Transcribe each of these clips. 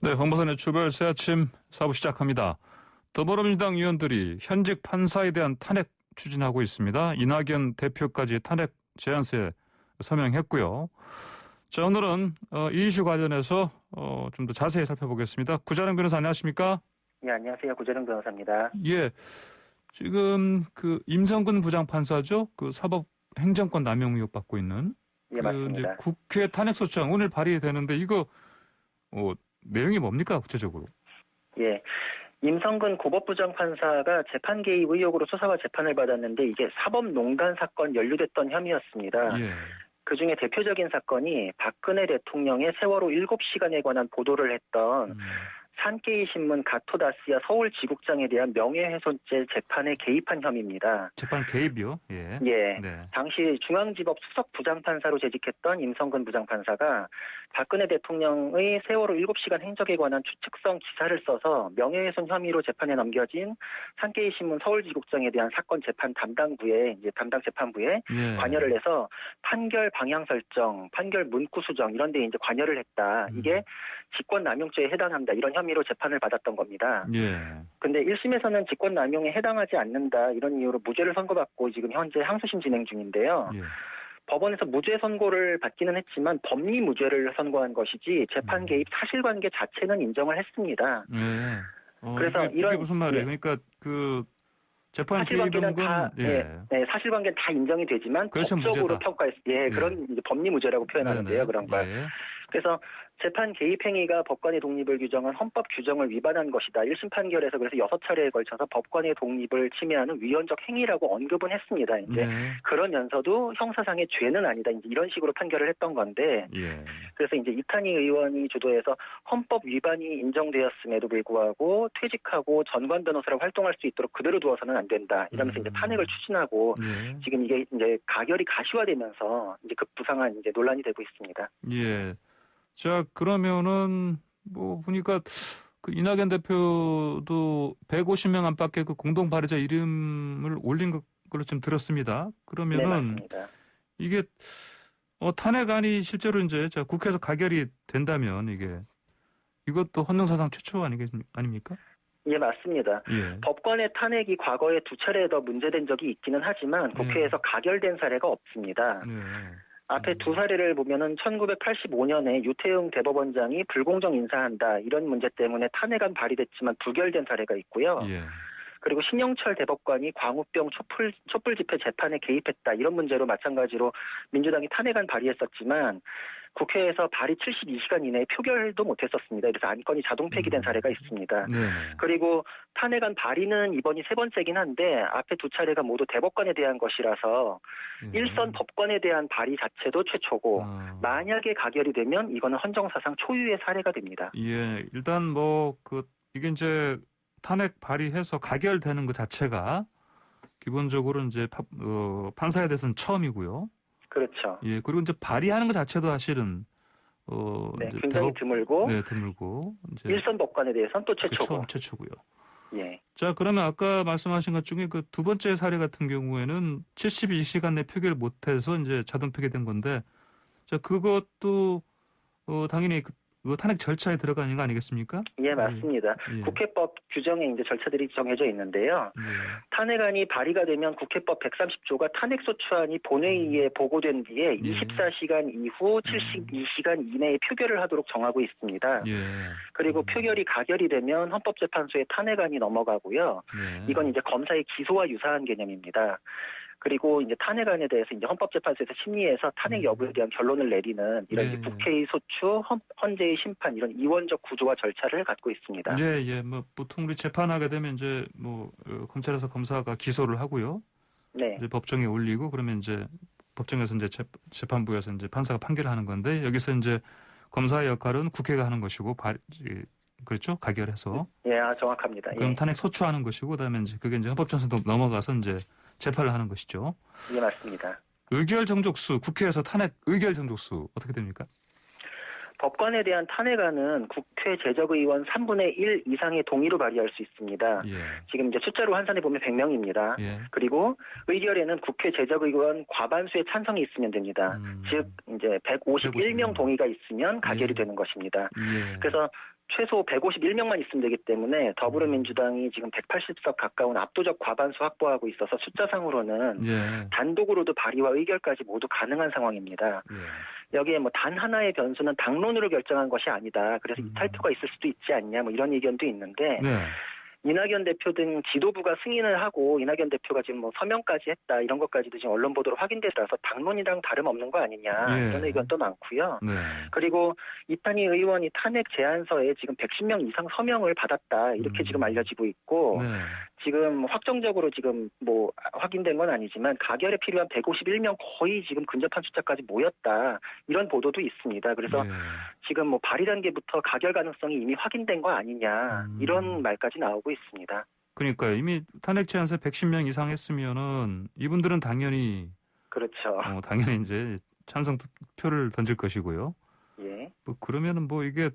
네, 황보선의 출발 새 아침 4부 시작합니다. 더불어민주당 의원들이 현직 판사에 대한 탄핵 추진하고 있습니다. 이낙연 대표까지 탄핵 제안서에 서명했고요. 자, 오늘은 이 이슈 관련해서 좀 더 자세히 살펴보겠습니다. 구자령 변호사 안녕하십니까? 네, 안녕하세요. 구자령 변호사입니다. 예, 지금 그 임성근 부장판사죠? 그 사법 행정권 남용 의혹 받고 있는. 예, 맞습니다. 이제 국회 탄핵소추안 오늘 발의되는데 이거 내용이 뭡니까 구체적으로? 예, 임성근 고법부장판사가 재판 개입 의혹으로 수사와 재판을 받았는데 이게 사법농단 사건 연루됐던 혐의였습니다. 예. 그중에 대표적인 사건이 박근혜 대통령의 세월호 7시간에 관한 보도를 했던 산케이 신문 가토다스야 서울지국장에 대한 명예훼손죄 재판에 개입한 혐의입니다. 재판 개입이요? 예. 예. 네. 당시 중앙지법 수석 부장판사로 재직했던 임성근 부장판사가 박근혜 대통령의 세월호 7시간 행적에 관한 추측성 기사를 써서 명예훼손 혐의로 재판에 넘겨진 산케이 신문 서울지국장에 대한 사건 재판 담당부에 이제 담당 재판부에 예. 관여를 해서 판결 방향 설정, 판결 문구 수정 이런 데 이제 관여를 했다. 이게 직권남용죄에 해당한다. 이런 혐의로 재판을 받았던 겁니다. 예. 근데 1심에서는 직권남용에 해당하지 않는다. 이런 이유로 무죄를 선고받고 지금 현재 항소심 진행 중인데요. 예. 법원에서 무죄 선고를 받기는 했지만 법리 무죄를 선고한 것이지 재판 개입 사실관계 자체는 인정을 했습니다. 예. 그래서 이게 무슨 말이에요? 예. 그러니까 그 재판 사실관계는 개입은 다 네, 사실관계는 다 인정이 되지만 법적으로 평가했 그런 이제 법리 무죄라고 표현하는데요. 네네. 그런 걸. 예. 그래서 재판 개입 행위가 법관의 독립을 규정한 헌법 규정을 위반한 것이다. 1심 판결에서 그래서 6차례에 걸쳐서 법관의 독립을 침해하는 위헌적 행위라고 언급은 했습니다. 이제 네. 그러면서도 형사상의 죄는 아니다. 이제 이런 식으로 판결을 했던 건데 예. 그래서 이제 이탄희 의원이 주도해서 헌법 위반이 인정되었음에도 불구하고 퇴직하고 전관 변호사로 활동할 수 있도록 그대로 두어서는 안 된다. 이러면서 이제 탄핵을 추진하고 예. 지금 이게 이제 가결이 가시화되면서 이제 급부상한 이제 논란이 되고 있습니다. 예. 자, 그러면은 뭐 보니까 그 이낙연 대표도 150명 안팎의 그 공동 발의자 이름을 올린 걸로 좀 들었습니다. 그러면은 네, 맞습니다. 이게 탄핵안이 실제로 이제 국회에서 가결이 된다면 이것도 헌정사상 최초 아닙니까? 예, 맞습니다. 예. 법관의 탄핵이 과거에 2차례 더 문제된 적이 있기는 하지만 국회에서 가결된 사례가 없습니다. 네. 앞에 두 사례를 보면은 1985년에 유태흥 대법원장이 불공정 인사한다 이런 문제 때문에 탄핵안 발의됐지만 부결된 사례가 있고요. 예. 그리고 신영철 대법관이 광우병 촛불 집회 재판에 개입했다 이런 문제로 마찬가지로 민주당이 탄핵안 발의했었지만 국회에서 발의 72시간 이내에 표결도 못했었습니다. 그래서 안건이 자동 폐기된 사례가 있습니다. 네. 그리고 탄핵안 발의는 이번이 세 번째긴 한데 앞에 두 차례가 모두 대법관에 대한 것이라서 일선 법관에 대한 발의 자체도 최초고 만약에 가결이 되면 이거는 헌정사상 초유의 사례가 됩니다. 예, 일단 이게 이제 탄핵 발의해서 가결되는 것 자체가 기본적으로 이제 판사에 대해서는 처음이고요. 그렇죠. 예, 그리고 이제 발의하는 것 자체도 사실은 네, 이제 굉장히 드물고, 네, 드물고 이제 일선 법관에 대해서는 또 최초고. 최초고요. 예. 자, 그러면 아까 말씀하신 것 중에 그 두 번째 사례 같은 경우에는 72시간 내 표결 못해서 이제 자동 폐기된 건데, 자, 그것도 당연히 그 탄핵 절차에 들어가는 거 아니겠습니까? 예, 맞습니다. 예. 국회법 규정에 이제 절차들이 정해져 있는데요. 예. 탄핵안이 발의가 되면 국회법 130조가 탄핵소추안이 본회의에 보고된 뒤에 24시간 이후 72시간 이내에 표결을 하도록 정하고 있습니다. 예. 그리고 표결이 가결이 되면 헌법재판소에 탄핵안이 넘어가고요. 예. 이건 이제 검사의 기소와 유사한 개념입니다. 그리고 이제 탄핵안에 대해서 이제 헌법재판소에서 심리해서 탄핵 여부에 대한 결론을 내리는 이런 네. 이제 국회의 소추, 헌재의 심판 이런 이원적 구조와 절차를 갖고 있습니다. 예, 예. 보통 우리 재판하게 되면 이제 검찰에서 검사가 기소를 하고요. 네. 이제 법정에 올리고 그러면 이제 법정에서 이제 재판부에서 이제 판사가 판결을 하는 건데 여기서 이제 검사의 역할은 국회가 하는 것이고 그렇죠? 가결해서. 예, 정확합니다. 그럼 예. 탄핵 소추하는 것이고 그다음에 이제 그게 이제 헌법재판소 넘어가서 이제 재판을 하는 것이죠. 예, 맞습니다. 의결 정족수 국회에서 탄핵 의결 정족수 어떻게 됩니까? 법관에 대한 탄핵안은 국회 재적의원 3분의 1 이상의 동의로 발의할 수 있습니다. 예. 지금 이제 숫자로 환산해 보면 100명입니다. 예. 그리고 의결에는 국회 재적의원 과반수의 찬성이 있으면 됩니다. 즉 이제 151명 동의가 있으면 가결이 예. 되는 것입니다. 예. 그래서 최소 151명만 있으면 되기 때문에 더불어민주당이 지금 180석 가까운 압도적 과반수 확보하고 있어서 숫자상으로는 예. 단독으로도 발의와 의결까지 모두 가능한 상황입니다. 예. 여기에 뭐 단 하나의 변수는 당론으로 결정한 것이 아니다. 그래서 이탈표가 있을 수도 있지 않냐 뭐 이런 의견도 있는데 네. 이낙연 대표 등 지도부가 승인을 하고 이낙연 대표가 지금 뭐 서명까지 했다 이런 것까지도 지금 언론 보도로 확인돼서 당론이랑 다름없는 거 아니냐 예. 이런 의견도 많고요. 네. 그리고 이탄희 의원이 탄핵 제안서에 지금 110명 이상 서명을 받았다 이렇게 지금 알려지고 있고 네. 지금 확정적으로 지금 뭐 확인된 건 아니지만 가결에 필요한 151명 거의 지금 근접한 숫자까지 모였다 이런 보도도 있습니다. 그래서 예. 지금 뭐 발의 단계부터 가결 가능성이 이미 확인된 거 아니냐 이런 말까지 나오고 있습니다. 그러니까요. 이미 탄핵 제안서 110명 이상 했으면은 이분들은 당연히 그렇죠. 당연히 이제 찬성 투표를 던질 것이고요. 예. 뭐 그러면은 뭐 이게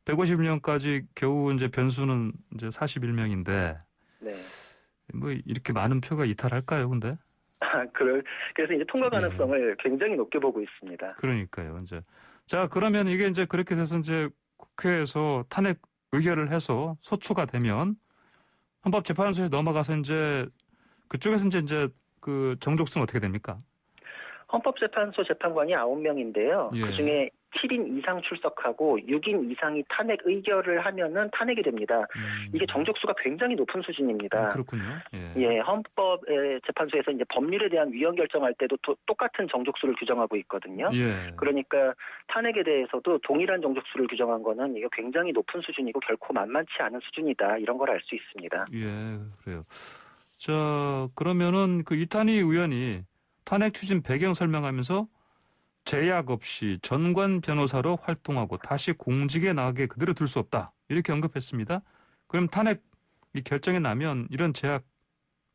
150명까지 겨우 이제 변수는 이제 41명인데 네. 뭐 이렇게 많은 표가 이탈할까요, 근데? 그래서 이제 통과 가능성을 굉장히 높게 보고 있습니다. 그러니까요, 이제. 자, 그러면 이게 이제 그렇게 돼서 이제 국회에서 탄핵 의결을 해서 소추가 되면 헌법재판소에 넘어가서 이제 그쪽에서 이제 그 정족수는 어떻게 됩니까? 헌법재판소 재판관이 9명인데요. 예. 그중에 7인 이상 출석하고 6인 이상이 탄핵 의결을 하면은 탄핵이 됩니다. 이게 정족수가 굉장히 높은 수준입니다. 그렇군요. 예. 예, 헌법재판소에서 이제 법률에 대한 위헌 결정할 때도 똑같은 정족수를 규정하고 있거든요. 예. 그러니까 탄핵에 대해서도 동일한 정족수를 규정한 거는 이게 굉장히 높은 수준이고 결코 만만치 않은 수준이다. 이런 걸 알 수 있습니다. 예, 그래요. 자, 그러면은 그 이탄희 의원이 탄핵 추진 배경 설명하면서 제약 없이 전관 변호사로 활동하고 다시 공직에 나가게 그대로 둘 수 없다. 이렇게 언급했습니다. 그럼 탄핵 이 결정이 나면 이런 제약이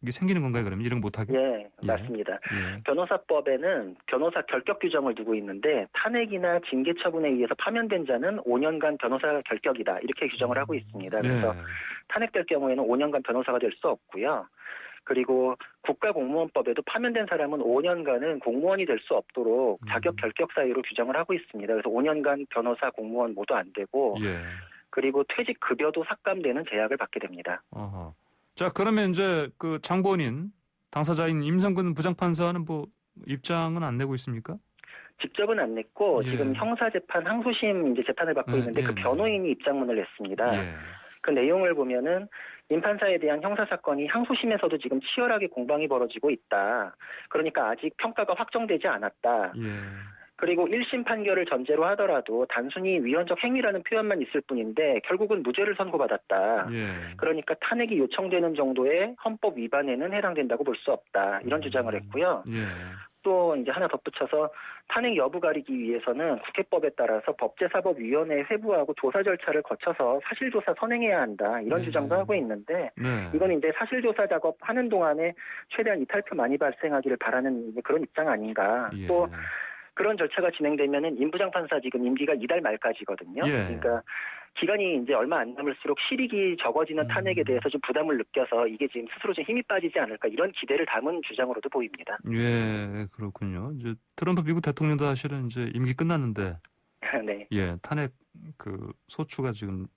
생기는 건가요? 그러면 이런 못하게? 예, 맞습니다. 예. 변호사법에는 변호사 결격 규정을 두고 있는데 탄핵이나 징계 처분에 의해서 파면된 자는 5년간 변호사 결격이다. 이렇게 규정을 하고 있습니다. 그래서 탄핵될 경우에는 5년간 변호사가 될 수 없고요. 그리고 국가공무원법에도 파면된 사람은 5년간은 공무원이 될 수 없도록 자격 결격 사유로 규정을 하고 있습니다. 그래서 5년간 변호사, 공무원 모두 안 되고 예. 그리고 퇴직 급여도 삭감되는 제약을 받게 됩니다. 어허. 자, 그러면 이제 그 장본인 당사자인 임성근 부장판사는 뭐 입장은 안 내고 있습니까? 직접은 안 냈고 예. 지금 형사재판 항소심 이제 재판을 받고 있는데 그 변호인이 입장문을 냈습니다. 예. 그 내용을 보면은 임 판사에 대한 형사사건이 항소심에서도 지금 치열하게 공방이 벌어지고 있다. 그러니까 아직 평가가 확정되지 않았다. 예. 그리고 1심 판결을 전제로 하더라도 단순히 위헌적 행위라는 표현만 있을 뿐인데 결국은 무죄를 선고받았다. 예. 그러니까 탄핵이 요청되는 정도의 헌법 위반에는 해당된다고 볼 수 없다. 이런 주장을 했고요. 예. 또 이제 하나 덧붙여서 탄핵 여부 가리기 위해서는 국회법에 따라서 법제사법위원회에 회부하고 조사 절차를 거쳐서 사실조사 선행해야 한다. 이런 네. 주장도 하고 있는데 네. 이건 이제 사실조사 작업 하는 동안에 최대한 이탈표 많이 발생하기를 바라는 그런 입장 아닌가. 예. 또 그런 절차가 진행되면은 임 부장판사 지금 임기가 이달 말까지거든요. 예. 그러니까 기간이 이제 얼마 안 남을수록 실익이 적어지는 탄핵에 대해서 좀 부담을 느껴서 이게 지금 스스로 좀 힘이 빠지지 않을까 이런 기대를 담은 주장으로도 보입니다. 예, 그렇군요. 이제 트럼프 미국 대통령도 사실은 이제 임기 끝났는데, 네. 예, 탄핵 그 소추가 지금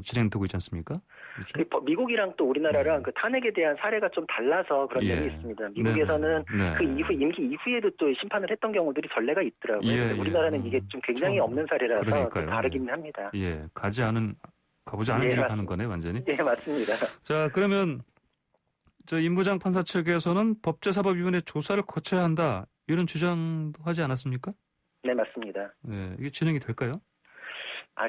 진행되고 있지 않습니까? 그렇죠? 미국이랑 또 우리나라랑 그 탄핵에 대한 사례가 좀 달라서 그런 면이 있습니다. 미국에서는 그 이후 임기 이후에도 또 심판을 했던 경우들이 전례가 있더라고요. 예, 근데 우리나라는 이게 좀 굉장히 없는 사례라서 그러니까요. 좀 다르긴 합니다. 예, 가보지 않은 길을 가는 거네, 완전히. 예, 맞습니다. 자, 그러면 임 부장 판사 측에서는 법제사법위원회 조사를 거쳐야 한다 이런 주장도 하지 않았습니까? 네, 맞습니다. 예, 이게 진행이 될까요?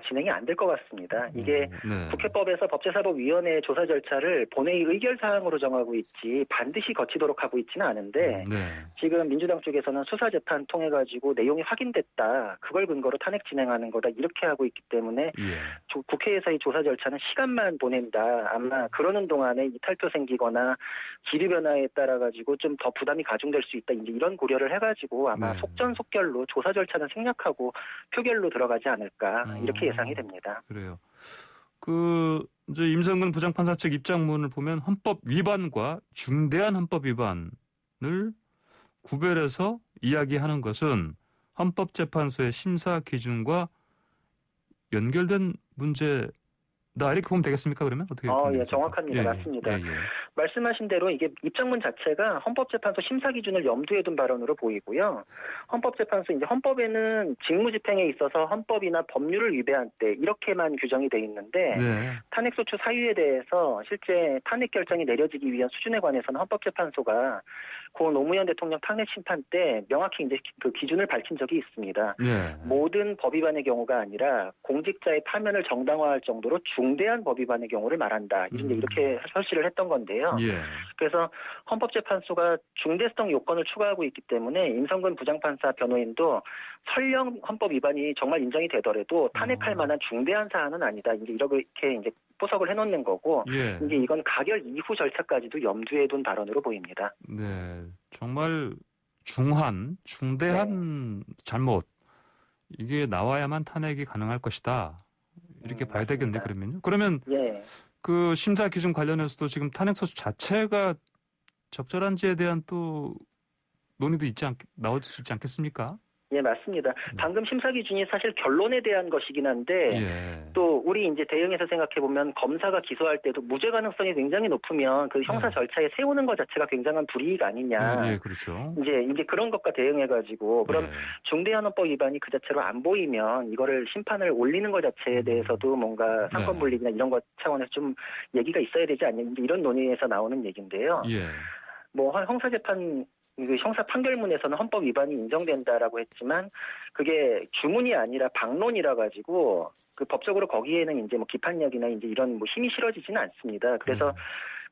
진행이 안 될 것 같습니다. 이게 네. 국회법에서 법제사법위원회의 조사 절차를 본회의 의결사항으로 정하고 있지 반드시 거치도록 하고 있지는 않은데 네. 지금 민주당 쪽에서는 수사재판 통해가지고 내용이 확인됐다. 그걸 근거로 탄핵 진행하는 거다. 이렇게 하고 있기 때문에 예. 국회에서의 조사 절차는 시간만 보낸다. 아마 그러는 동안에 이탈표 생기거나 기류 변화에 따라 가지고 좀 더 부담이 가중될 수 있다. 이제 이런 고려를 해가지고 아마 네. 속전속결로 조사 절차는 생략하고 표결로 들어가지 않을까 이렇게 예상이 됩니다. 그래요. 이제 임성근 부장판사 측 입장문을 보면 헌법 위반과 중대한 헌법 위반을 구별해서 이야기하는 것은 헌법재판소의 심사 기준과 연결된 문제다. 이렇게 보면 되겠습니까? 그러면 어떻게 보면 예, 되겠습니까? 정확합니다. 맞습니다. 말씀하신 대로 이게 입장문 자체가 헌법재판소 심사 기준을 염두에 둔 발언으로 보이고요. 헌법재판소 이제 헌법에는 직무집행에 있어서 헌법이나 법률을 위배한 때 이렇게만 규정이 돼 있는데 네. 탄핵소추 사유에 대해서 실제 탄핵 결정이 내려지기 위한 수준에 관해서는 헌법재판소가 고 노무현 대통령 탄핵 심판 때 명확히 이제 그 기준을 밝힌 적이 있습니다. 네. 모든 법 위반의 경우가 아니라 공직자의 파면을 정당화할 정도로 중대한 법 위반의 경우를 말한다. 이렇게 설치를 했던 건데요. 예. 그래서 헌법재판소가 중대성 요건을 추가하고 있기 때문에 임성근 부장판사 변호인도 설령 헌법 위반이 정말 인정이 되더라도 탄핵할 만한 중대한 사안은 아니다. 이제 이렇게 이제 포석을 해놓는 거고 예. 이제 이건 가결 이후 절차까지도 염두에 둔 발언으로 보입니다. 네. 정말 중대한 잘못 이게 나와야만 탄핵이 가능할 것이다. 이렇게 봐야 되겠네, 그러면요. 그러면 예. 그 심사 기준 관련해서도 지금 탄핵소추 자체가 적절한지에 대한 또 논의도 나올 수 있지 않겠습니까? 예, 맞습니다. 방금 심사 기준이 사실 결론에 대한 것이긴 한데 예. 또 우리 이제 대응해서 생각해 보면 검사가 기소할 때도 무죄 가능성이 굉장히 높으면 그 형사 절차에 세우는 것 자체가 굉장한 불이익 아니냐. 예, 그렇죠. 이제 그런 것과 대응해 가지고 그럼 예. 중대한 헌법 위반이 그 자체로 안 보이면 이거를 심판을 올리는 것 자체에 대해서도 뭔가 상권 분립이나 이런 것 차원에서 좀 얘기가 있어야 되지 않냐. 이제 이런 논의에서 나오는 얘기인데요. 예. 뭐 형사재판 그 형사 판결문에서는 헌법 위반이 인정된다라고 했지만 그게 주문이 아니라 방론이라 가지고 그 법적으로 거기에는 이제 뭐 기판력이나 이제 이런 뭐 힘이 실어지지는 않습니다. 그래서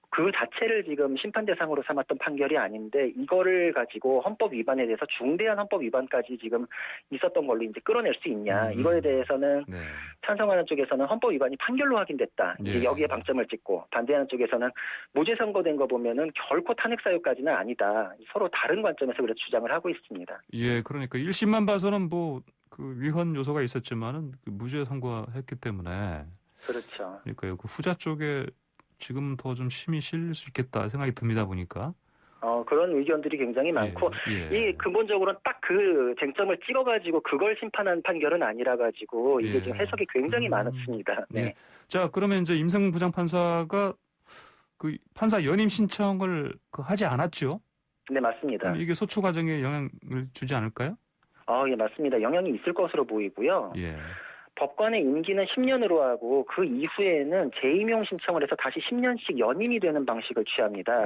그 자체를 지금 심판 대상으로 삼았던 판결이 아닌데 이거를 가지고 헌법 위반에 대해서 중대한 헌법 위반까지 지금 있었던 걸로 이제 끌어낼 수 있냐. 이거에 대해서는 네. 찬성하는 쪽에서는 헌법 위반이 판결로 확인됐다. 이제 예. 여기에 방점을 찍고 반대하는 쪽에서는 무죄 선고된 거 보면은 결코 탄핵 사유까지는 아니다. 서로 다른 관점에서 그래서 주장을 하고 있습니다. 예, 그러니까 1심만 봐서는 뭐 그 위헌 요소가 있었지만은 그 무죄 선고했기 때문에 그렇죠. 그러니까요. 그 후자 쪽에 지금 더 좀 힘이 실릴 수 있겠다 생각이 듭니다 보니까. 그런 의견들이 굉장히 많고 이 근본적으로는 딱 그 쟁점을 찍어가지고 그걸 심판한 판결은 아니라 가지고 이게 지금 해석이 굉장히 많습니다. 네. 예. 자, 그러면 이제 임성근 부장판사가 그 판사 연임 신청을 하지 않았죠? 네, 맞습니다. 그럼 이게 소추 과정에 영향을 주지 않을까요? 예, 맞습니다. 영향이 있을 것으로 보이고요. 예. 법관의 임기는 10년으로 하고 그 이후에는 재임용 신청을 해서 다시 10년씩 연임이 되는 방식을 취합니다.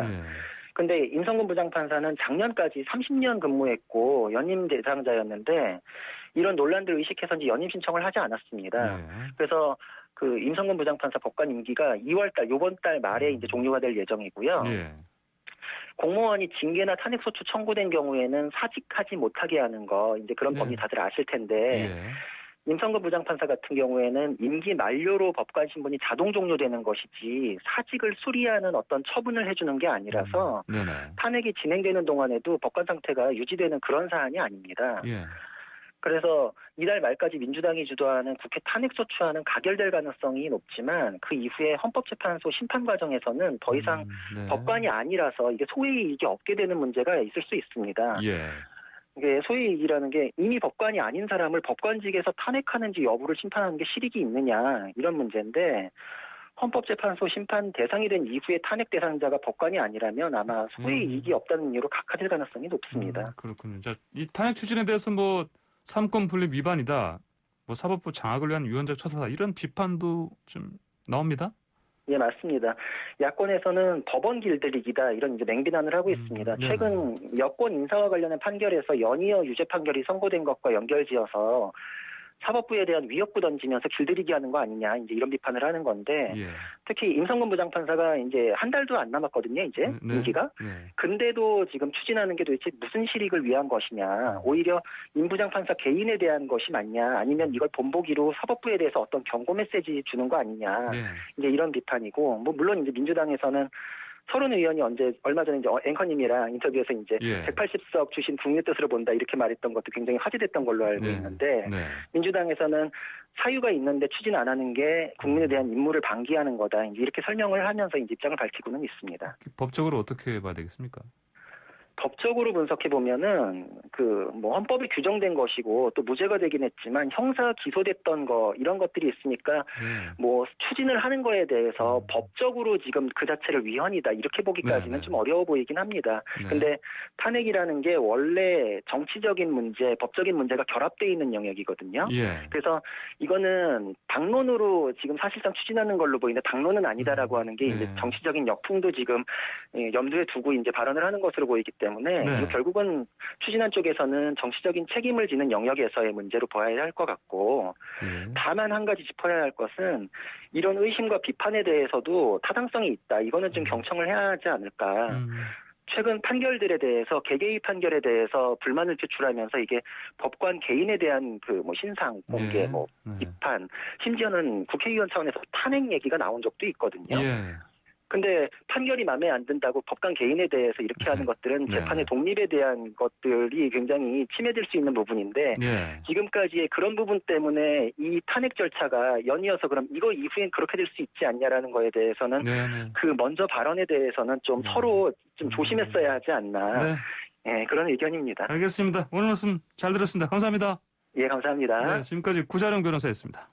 근데 임성근 부장판사는 작년까지 30년 근무했고 연임 대상자였는데 이런 논란들 의식해서인지 연임 신청을 하지 않았습니다. 그래서 그 임성근 부장판사 법관 임기가 2월달 요번 달 말에 이제 종료가 될 예정이고요. 공무원이 징계나 탄핵소추 청구된 경우에는 사직하지 못하게 하는 거 이제 그런 법이 다들 아실 텐데 임성근 부장판사 같은 경우에는 임기 만료로 법관 신분이 자동 종료되는 것이지 사직을 수리하는 어떤 처분을 해주는 게 아니라서 탄핵이 진행되는 동안에도 법관 상태가 유지되는 그런 사안이 아닙니다. 그래서 이달 말까지 민주당이 주도하는 국회 탄핵소추안은 가결될 가능성이 높지만 그 이후에 헌법재판소 심판 과정에서는 더 이상 법관이 아니라서 이게 소외이익이 없게 되는 문제가 있을 수 있습니다. 이게 소외이익이라는 게 이미 법관이 아닌 사람을 법관직에서 탄핵하는지 여부를 심판하는 게 실익이 있느냐 이런 문제인데 헌법재판소 심판 대상이 된 이후에 탄핵 대상자가 법관이 아니라면 아마 소외이익이 없다는 이유로 각하될 가능성이 높습니다. 그렇군요. 자, 이 탄핵 추진에 대해서 뭐 삼권 분립 위반이다, 뭐 사법부 장악을 위한 유연적 처사다 이런 비판도 좀 나옵니다. 예, 맞습니다. 야권에서는 법원 길들이기다 이런 이제 맹비난을 하고 있습니다. 최근 여권 인사와 관련한 판결에서 연이어 유죄 판결이 선고된 것과 연결지어서 사법부에 대한 위협구 던지면서 길들이기 하는 거 아니냐 이제 이런 비판을 하는 건데 예. 특히 임성근 부장판사가 이제 한 달도 안 남았거든요 이제 네. 임기가. 네. 근데도 지금 추진하는 게 도대체 무슨 실익을 위한 것이냐 오히려 임 부장판사 개인에 대한 것이 맞냐 아니면 이걸 본보기로 사법부에 대해서 어떤 경고 메시지 주는 거 아니냐 예. 이제 이런 비판이고 뭐 물론 이제 민주당에서는 서른 의원이 얼마 전에 이제 앵커님이랑 인터뷰에서 이제 예. 180석 주신 국민의 뜻으로 본다 이렇게 말했던 것도 굉장히 화제됐던 걸로 알고 네. 있는데 네. 민주당에서는 사유가 있는데 추진 안 하는 게 국민에 대한 임무를 방기하는 거다 이제 이렇게 설명을 하면서 이제 입장을 밝히고는 있습니다. 법적으로 어떻게 봐야 되겠습니까? 법적으로 분석해 보면은 그 뭐 헌법에 규정된 것이고 또 무죄가 되긴 했지만 형사 기소됐던 거 이런 것들이 있으니까 예. 뭐 추진을 하는 거에 대해서 법적으로 지금 그 자체를 위헌이다 이렇게 보기까지는 네. 좀 어려워 보이긴 합니다. 네. 근데 탄핵이라는 게 원래 정치적인 문제, 법적인 문제가 결합되어 있는 영역이거든요. 예. 그래서 이거는 당론으로 지금 사실상 추진하는 걸로 보이는데 당론은 아니다라고 하는 게 이제 네. 정치적인 역풍도 지금 염두에 두고 이제 발언을 하는 것으로 보이기 때문에 네. 이거 결국은 추진한 쪽에서는 정치적인 책임을 지는 영역에서의 문제로 봐야 할 것 같고 예. 다만 한 가지 짚어야 할 것은 이런 의심과 비판에 대해서도 타당성이 있다. 이거는 좀 경청을 해야 하지 않을까. 최근 판결들에 대해서 개개의 판결에 대해서 불만을 표출하면서 이게 법관 개인에 대한 그 뭐 신상 공개, 예. 뭐 네. 비판, 심지어는 국회의원 차원에서 탄핵 얘기가 나온 적도 있거든요. 예. 근데 판결이 마음에 안 든다고 법관 개인에 대해서 이렇게 하는 것들은 네. 재판의 독립에 대한 것들이 굉장히 침해될 수 있는 부분인데 예. 지금까지의 그런 부분 때문에 이 탄핵 절차가 연이어서 그럼 이거 이후엔 그렇게 될 수 있지 않냐라는 거에 대해서는 네. 네. 그 먼저 발언에 대해서는 좀 서로 좀 조심했어야 하지 않나 네. 예, 그런 의견입니다. 알겠습니다. 오늘 말씀 잘 들었습니다. 감사합니다. 예, 감사합니다. 네, 지금까지 구자룡 변호사였습니다.